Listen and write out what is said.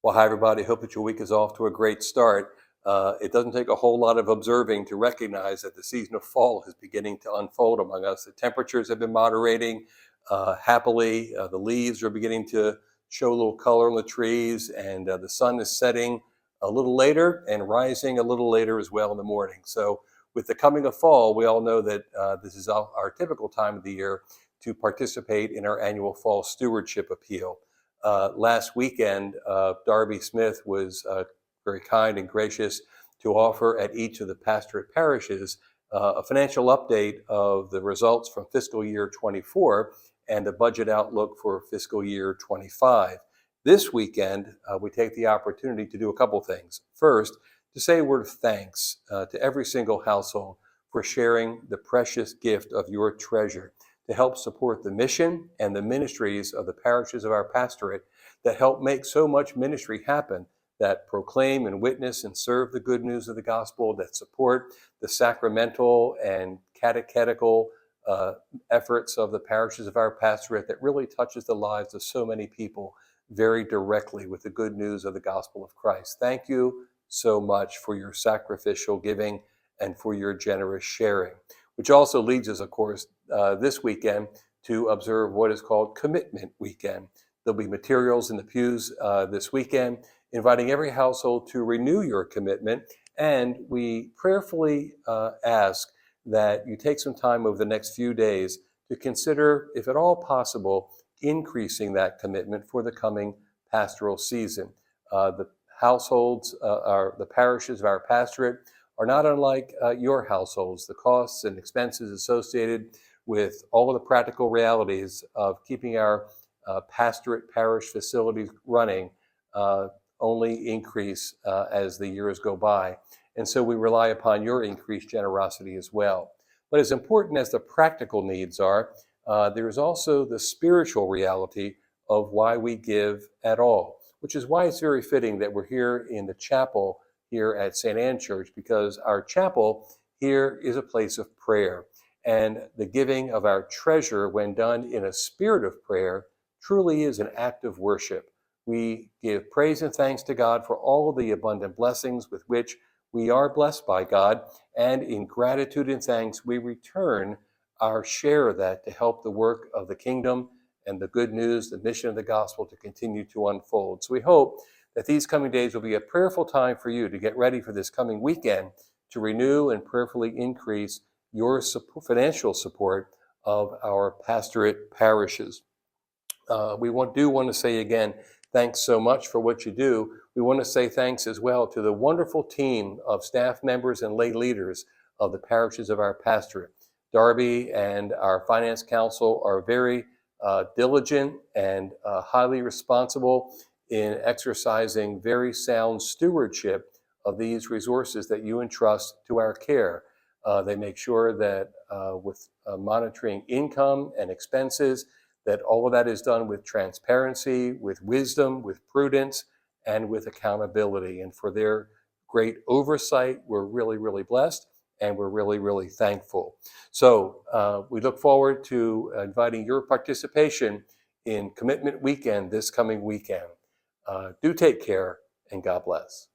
Well, hi, everybody. Hope that your week is off to a great start. It doesn't take a whole lot of observing to recognize that the season of fall is beginning to unfold among us. The temperatures have been moderating happily. The leaves are beginning to show a little color on the trees, and the sun is setting a little later and rising a little later as well in the morning. So, with the coming of fall, we all know that this is our typical time of the year to participate in our annual fall stewardship appeal. Last weekend, Darby Smith was very kind and gracious to offer at each of the pastorate parishes a financial update of the results from fiscal year 24 and the budget outlook for fiscal year 25. This weekend, we take the opportunity to do a couple things. First, to say a word of thanks to every single household for sharing the precious gift of your treasure to help support the mission and the ministries of the parishes of our pastorate that help make so much ministry happen, that proclaim and witness and serve the good news of the gospel, that support the sacramental and catechetical efforts of the parishes of our pastorate, that really touches the lives of so many people very directly with the good news of the gospel of Christ. Thank you so much for your sacrificial giving and for your generous sharing, which also leads us, of course, this weekend to observe what is called Commitment Weekend. There'll be materials in the pews this weekend, inviting every household to renew your commitment. And we prayerfully ask that you take some time over the next few days to consider, if at all possible, increasing that commitment for the coming pastoral season. The households, the parishes of our pastorate are not unlike your households. The costs and expenses associated with all of the practical realities of keeping our pastorate parish facilities running only increase as the years go by. And so we rely upon your increased generosity as well. But as important as the practical needs are, there is also the spiritual reality of why we give at all, which is why it's very fitting that we're here in the chapel here at St. Anne Church, because our chapel here is a place of prayer. And the giving of our treasure, when done in a spirit of prayer, truly is an act of worship. We give praise and thanks to God for all of the abundant blessings with which we are blessed by God. And in gratitude and thanks, we return our share of that to help the work of the kingdom and the good news, the mission of the gospel to continue to unfold. So we hope that these coming days will be a prayerful time for you to get ready for this coming weekend, to renew and prayerfully increase your financial support of our pastorate parishes. We do want to say again, thanks so much for what you do. We want to say thanks as well to the wonderful team of staff members and lay leaders of the parishes of our pastorate. Darby and our finance council are very diligent and highly responsible in exercising very sound stewardship of these resources that you entrust to our care. They make sure that with monitoring income and expenses, that all of that is done with transparency, with wisdom, with prudence, and with accountability. And for their great oversight, we're really, really blessed, and we're really, really thankful. So we look forward to inviting your participation in Commitment Weekend this coming weekend. Do take care, and God bless.